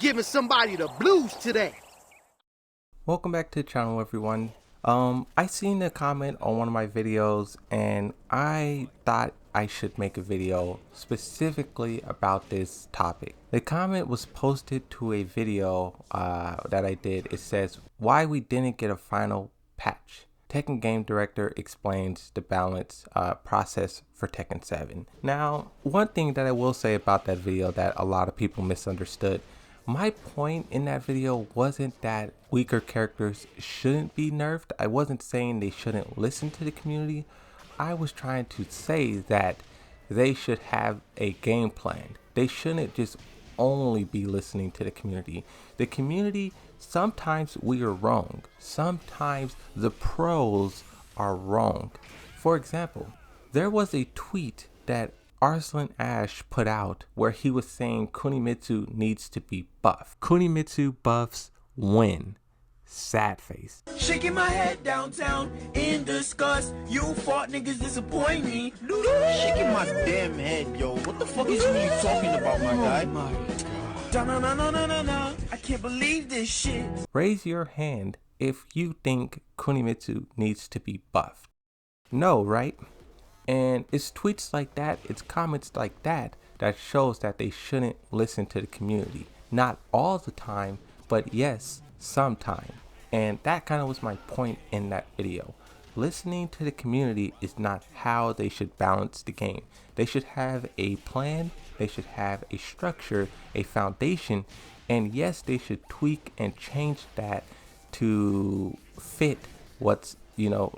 giving somebody the blues today. Welcome back to the channel, everyone. I seen a comment on one of my videos and I thought I should make a video specifically about this topic. The comment was posted to a video that I did. It says, why we didn't get a final patch. Tekken game director explains the balance process for Tekken 7. Now, one thing that I will say about that video that a lot of people misunderstood, my point in that video wasn't that weaker characters shouldn't be nerfed. I wasn't saying they shouldn't listen to the community. I was trying to say that they should have a game plan. They shouldn't just only be listening to the community. The community, sometimes we are wrong. Sometimes the pros are wrong. For example, there was a tweet that Arslan Ash put out where he was saying Kunimitsu needs to be buffed. Kunimitsu buffs win. Sad face. Shaking my head downtown in disgust. You fought niggas disappoint me. Shaking my damn head, yo. What the fuck is you talking about, my guy? No, I can't believe this shit. Raise your hand if you think Kunimitsu needs to be buffed. No, right? And it's tweets like that, it's comments like that that shows that they shouldn't listen to the community. Not all the time, but yes, sometime. And that kind of was my point in that video. Listening to the community is not how they should balance the game. They should have a plan, they should have a structure, a foundation, and yes, they should tweak and change that to fit what's,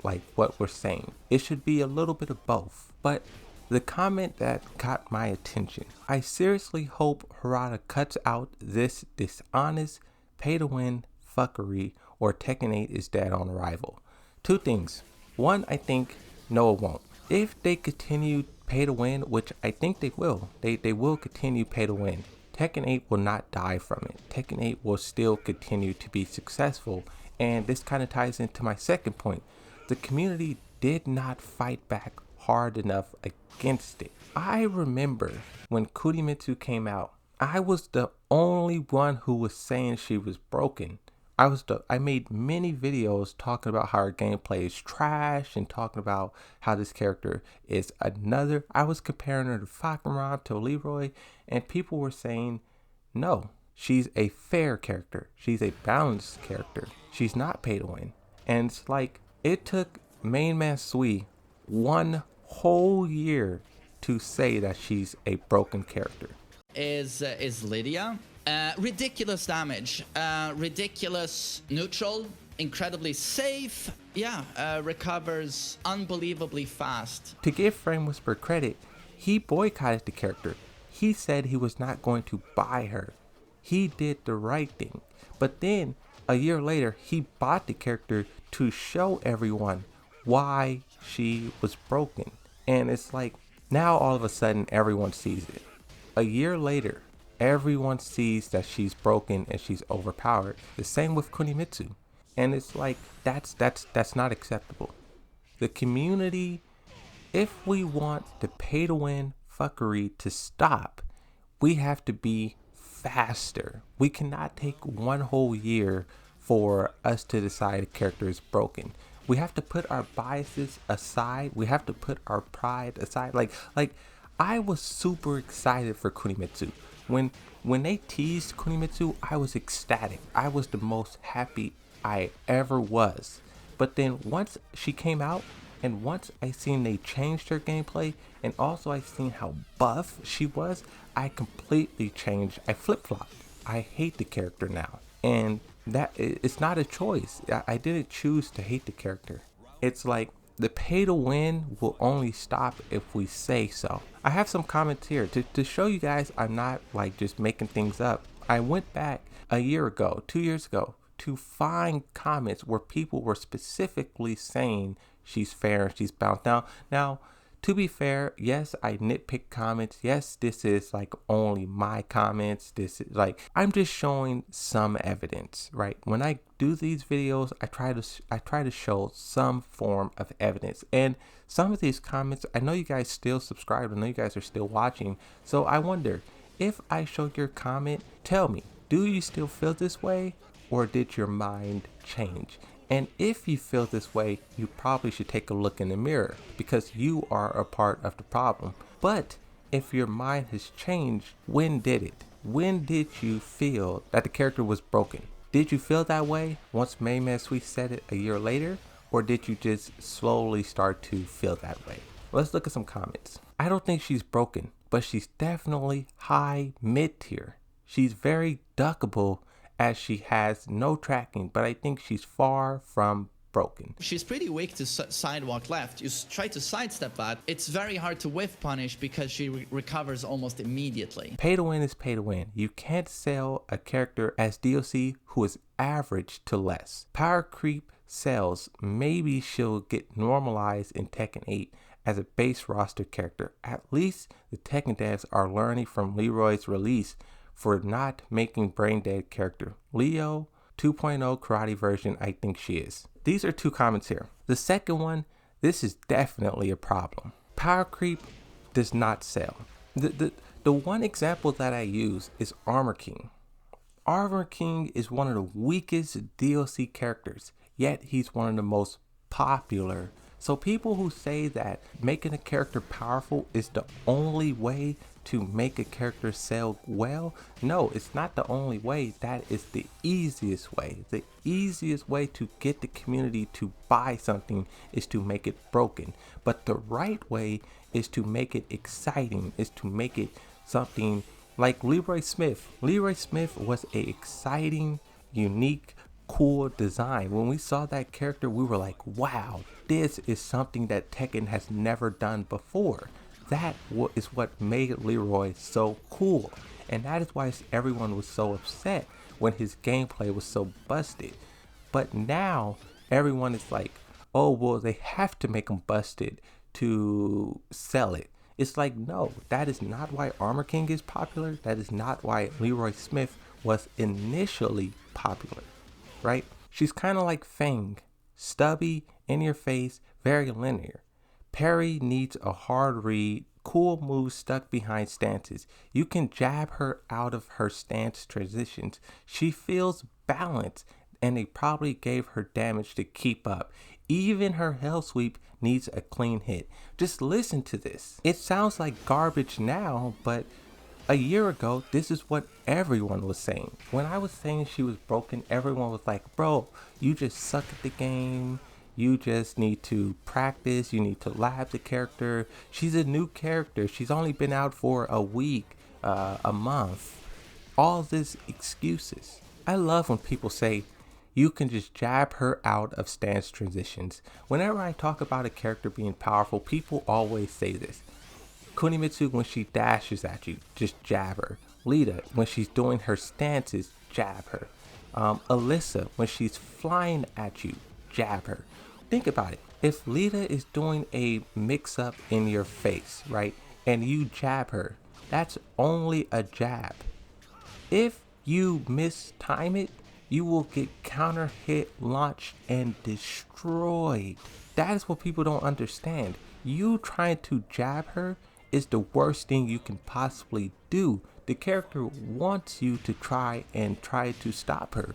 like what we're saying. It should be a little bit of both. But the comment that caught my attention, I seriously hope Harada cuts out this dishonest pay to win fuckery or Tekken 8 is dead on arrival. Two things. One, I think no, it won't. If they continue pay to win, which I think they will, they will continue pay to win. Tekken 8 will not die from it. Tekken 8 will still continue to be successful. And this kind of ties into my second point. The community did not fight back hard enough against it. I remember when Kunimitsu came out, I was the only one who was saying she was broken. I made many videos talking about how her gameplay is trash and talking about how this character is another. I was comparing her to Fakenram, to Leroy, and people were saying, no, she's a fair character. She's a balanced character. She's not pay to win. And it's like, it took Main Man Sui 1 whole year to say that she's a broken character. Is Lydia. Ridiculous damage, ridiculous neutral, incredibly safe, recovers unbelievably fast. To give Frame Whisper credit, he boycotted the character. He said he was not going to buy her. He did the right thing. But then, a year later, he bought the character to show everyone why she was broken. And it's like, now all of a sudden everyone sees it. A year later, everyone sees that she's broken and she's overpowered. The same with Kunimitsu. And it's like, that's not acceptable. The community, if we want the pay to win fuckery to stop, we have to be faster. We cannot take 1 whole year for us to decide a character is broken. We have to put our biases aside. We have to put our pride aside. Like I was super excited for Kunimitsu. When they teased Kunimitsu, I was ecstatic. I was the most happy I ever was. But then once she came out, and once I seen they changed her gameplay, and also I seen how buff she was, I completely changed. I flip-flopped. I hate the character now. And that it's not a choice. I didn't choose to hate the character. It's like, the pay to win will only stop if we say so. I have some comments here to show you guys I'm not like just making things up. I went back a year ago, 2 years ago, to find comments where people were specifically saying she's fair and she's balanced. Now, to be fair, yes, I nitpick comments. Yes, this is like only my comments. This is like, I'm just showing some evidence, right? When I do these videos, I try to show some form of evidence. And some of these comments, I know you guys still subscribe. I know you guys are still watching. So I wonder, if I show your comment, tell me, Do you still feel this way, or did your mind change? And if you feel this way, you probably should take a look in the mirror, because you are a part of the problem. But if your mind has changed, when did it? When did you feel that the character was broken? Did you feel that way once Main Man Sweet said it a year later? Or did you just slowly start to feel that way? Let's look at some comments. I don't think she's broken, but she's definitely high mid-tier. She's very duckable as she has no tracking, but I think she's far from broken. She's pretty weak to sidewalk left. You try to sidestep that. It's very hard to whiff punish because she recovers almost immediately. Pay to win is pay to win. You can't sell a character as DLC who is average to less. Power creep sells. Maybe she'll get normalized in Tekken 8 as a base roster character. At least the Tekken devs are learning from Leroy's release for not making brain dead character. Leo 2.0 karate version, I think she is. These are 2 comments here. The second one, this is definitely a problem. Power creep does not sell. The one example that I use is Armor King. Armor King is one of the weakest DLC characters, yet he's one of the most popular. So people who say that making a character powerful is the only way to make a character sell well, no, it's not the only way. That is the easiest way. The easiest way to get the community to buy something is to make it broken. But the right way is to make it exciting, is to make it something like Leroy Smith. Leroy Smith was an exciting, unique, cool design. When we saw that character, we were like, wow, this is something that Tekken has never done before. That is what made Leroy so cool. And that is why everyone was so upset when his gameplay was so busted. But now everyone is like, oh, well, they have to make him busted to sell it. It's like, no, that is not why Armor King is popular. That is not why Leroy Smith was initially popular, right? She's kind of like Fang, stubby, in your face, very linear. Parry needs a hard read, cool moves stuck behind stances. You can jab her out of her stance transitions. She feels balanced, and they probably gave her damage to keep up. Even her hell sweep needs a clean hit. Just listen to this. It sounds like garbage now, but a year ago, this is what everyone was saying. When I was saying she was broken, everyone was like, bro, you just suck at the game. You just need to practice. You need to lab the character. She's a new character. She's only been out for a week, a month. All this excuses. I love when people say you can just jab her out of stance transitions. Whenever I talk about a character being powerful, people always say this. Kunimitsu, when she dashes at you, just jab her. Lita, when she's doing her stances, jab her. Alyssa, when she's flying at you, jab her. Think about it. If Lita is doing a mix-up in your face, right, and you jab her, that's only a jab. If you mistime it, you will get counter hit, launched, and destroyed. That is what people don't understand. You trying to jab her is the worst thing you can possibly do. The character wants you to try to stop her.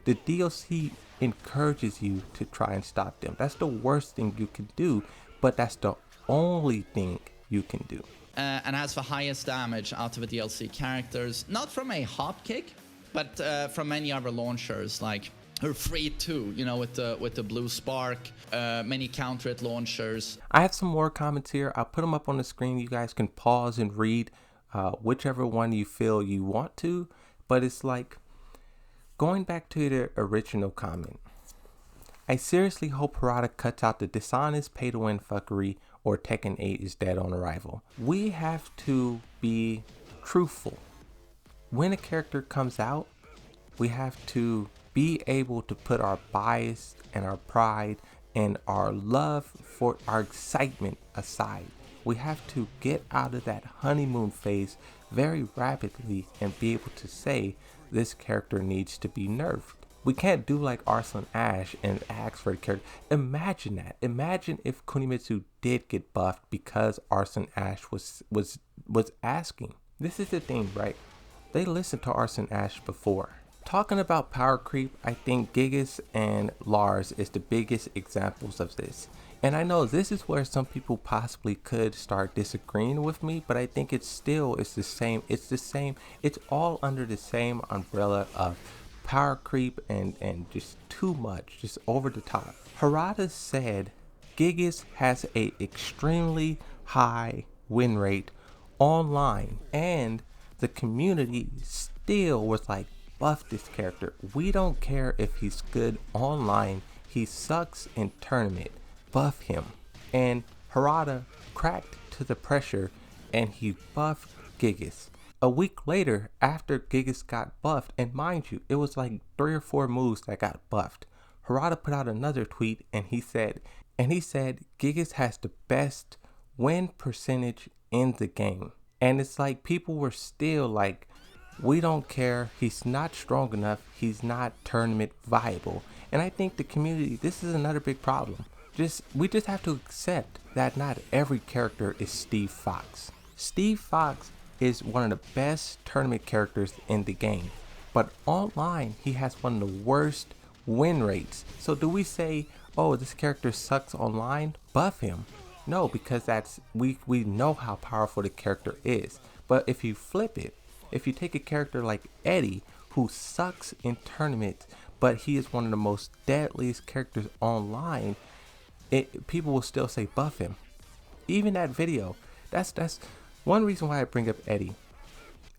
The DLC encourages you to try and stop them. That's the worst thing you can do, but that's the only thing you can do. And has the highest damage out of the DLC characters, not from a hop kick, but from many other launchers, like her free 2, you know, with the blue spark, many counter hit launchers. I have some more comments here. I'll put them up on the screen. You guys can pause and read whichever one you feel you want to, but it's like, going back to the original comment, I seriously hope Harada cuts out the dishonest pay-to-win fuckery, or Tekken 8 is dead on arrival. We have to be truthful. When a character comes out, we have to be able to put our bias and our pride and our love for our excitement aside. We have to get out of that honeymoon phase very rapidly and be able to say, this character needs to be nerfed. We can't do like Arslan Ash and ask for a character. Imagine that. Imagine if Kunimitsu did get buffed because Arslan Ash was asking. This is the thing, right? they listened to Arsene Ash before. Talking about power creep, I think Gigas and Lars is the biggest examples of this. And I know this is where some people possibly could start disagreeing with me, but I think it's the same. It's all under the same umbrella of power creep and just too much, just over the top. Harada said Gigas has a extremely high win rate online, and the community still was like, buff this character. We don't care if he's good online. He sucks in tournament. Buff him. And Harada cracked to the pressure and he buffed Gigas. A week later, after Gigas got buffed, and mind you, it was like 3 or 4 moves that got buffed, Harada put out another tweet and he said Gigas has the best win percentage in the game. And it's like people were still like, we don't care, he's not strong enough, he's not tournament viable. And I think the community, this is another big problem. We just have to accept that not every character is Steve Fox. Steve Fox is one of the best tournament characters in the game, but online he has one of the worst win rates. So do we say, oh, this character sucks online, buff him? No, because we know how powerful the character is. But if you flip it, if you take a character like Eddie, who sucks in tournaments, but he is one of the most deadliest characters online, people will still say buff him. Even that video, that's one reason why I bring up Eddie.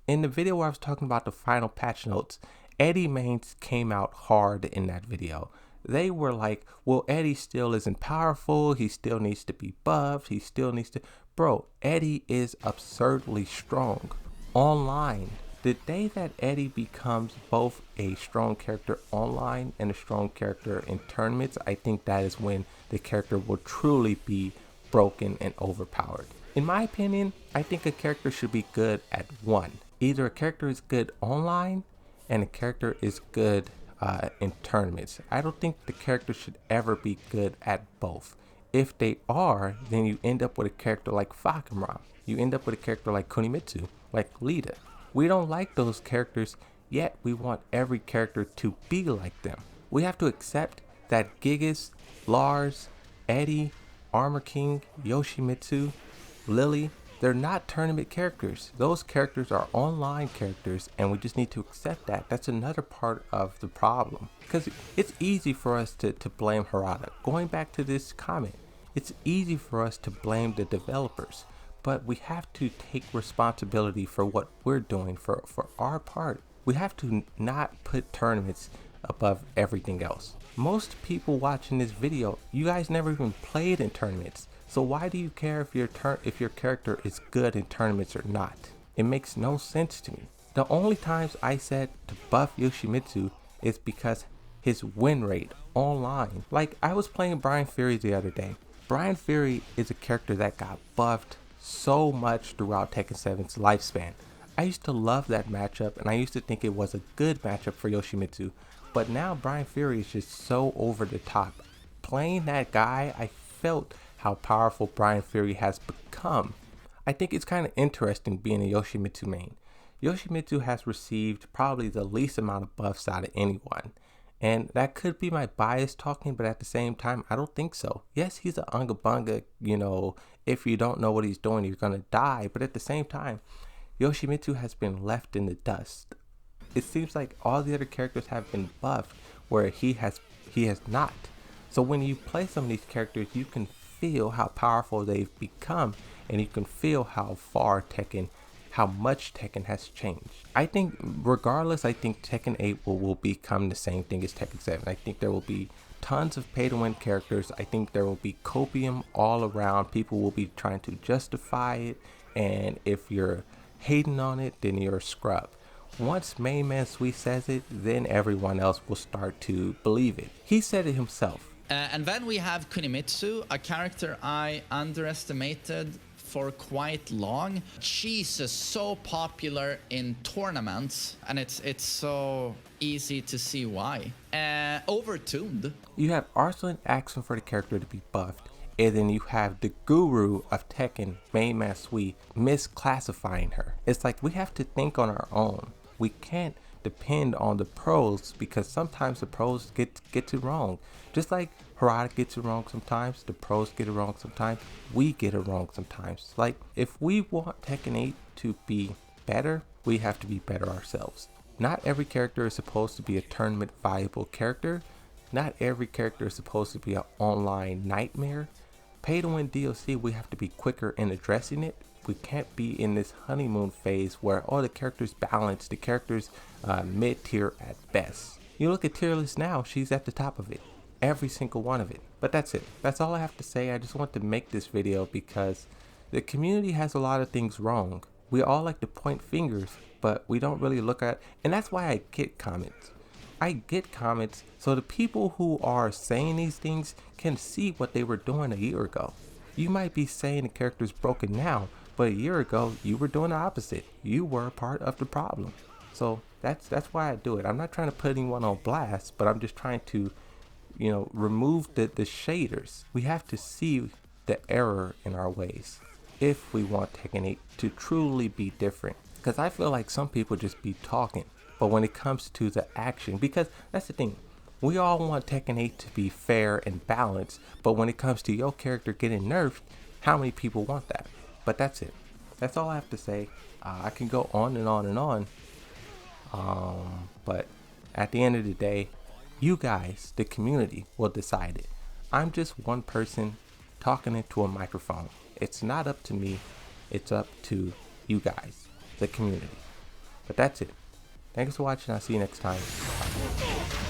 In the video where I was talking about the final patch notes, Eddie mains came out hard in that video. They were like, well, Eddie still isn't powerful, he still needs to be buffed, he still needs to... Bro, Eddie is absurdly strong online. The day that Eddie becomes both a strong character online and a strong character in tournaments, I think that is when the character will truly be broken and overpowered. In my opinion, I think a character should be good at one. Either a character is good online and a character is good in tournaments. I don't think the character should ever be good at both. If they are, then you end up with a character like Fakamram. You end up with a character like Kunimitsu, like Lita. We don't like those characters, yet we want every character to be like them. We have to accept that Gigas, Lars, Eddie, Armor King, Yoshimitsu, Lily, they're not tournament characters. Those characters are online characters, and we just need to accept that. That's another part of the problem. Because it's easy for us to blame Harada. Going back to this comment, it's easy for us to blame the developers. But we have to take responsibility for what we're doing, for our part. We have to not put tournaments above everything else. Most people watching this video, you guys never even played in tournaments. So why do you care if your character is good in tournaments or not? It makes no sense to me. The only times I said to buff Yoshimitsu is because his win rate online. Like, I was playing Brian Fury the other day. Brian Fury is a character that got buffed so much throughout Tekken 7's lifespan. I used to love that matchup, and I used to think it was a good matchup for Yoshimitsu, but now Brian Fury is just so over the top. Playing that guy, I felt how powerful Brian Fury has become. I think it's kind of interesting being a Yoshimitsu main. Yoshimitsu has received probably the least amount of buffs out of anyone. And that could be my bias talking, but at the same time, I don't think so. Yes, he's an Unga Bunga, if you don't know what he's doing, you're going to die. But at the same time, Yoshimitsu has been left in the dust. It seems like all the other characters have been buffed, where he has not. So when you play some of these characters, you can feel how powerful they've become, and you can feel how much Tekken has changed. I think regardless, I think Tekken 8 will become the same thing as Tekken 7. I think there will be tons of pay to win characters. I think there will be copium all around. People will be trying to justify it, and if you're hating on it, then you're a scrub. Once Main Man Sweet says it, then everyone else will start to believe it. He said it himself. And then we have Kunimitsu, a character I underestimated for quite long. Jesus, so popular in tournaments, and it's so easy to see why. Overtuned. You have Arslan asking for the character to be buffed, and then you have the guru of Tekken, Main Man Sweet, misclassifying her. It's like we have to think on our own. We can't depend on the pros because sometimes the pros get it wrong. Just like Harada gets it wrong sometimes, the pros get it wrong sometimes, we get it wrong sometimes. Like, if we want Tekken 8 to be better, we have to be better ourselves. Not every character is supposed to be a tournament viable character. Not every character is supposed to be an online nightmare. Pay to win DLC, we have to be quicker in addressing it. We can't be in this honeymoon phase where all the characters balance, the characters mid-tier at best. You look at tier list now, she's at the top of it. Every single one of it. But that's it. That's all I have to say. I just want to make this video because the community has a lot of things wrong. We all like to point fingers, but we don't really look at, and that's why I get comments. I get comments so the people who are saying these things can see what they were doing a year ago. You might be saying the character's broken now, but a year ago you were doing the opposite. You were a part of the problem. So that's why I do it. I'm not trying to put anyone on blast, but I'm just trying to, you know, remove the shaders. We have to see the error in our ways if we want Tekken 8 to truly be different. Because I feel like some people just be talking, but when it comes to the action, because that's the thing, we all want Tekken 8 to be fair and balanced, but when it comes to your character getting nerfed, how many people want that? But that's it. That's all I have to say. I can go on and on and on, but at the end of the day, you guys, the community, will decide it. I'm just one person talking into a microphone. It's not up to me. It's up to you guys, the community. But that's it. Thanks for watching. I'll see you next time. Bye.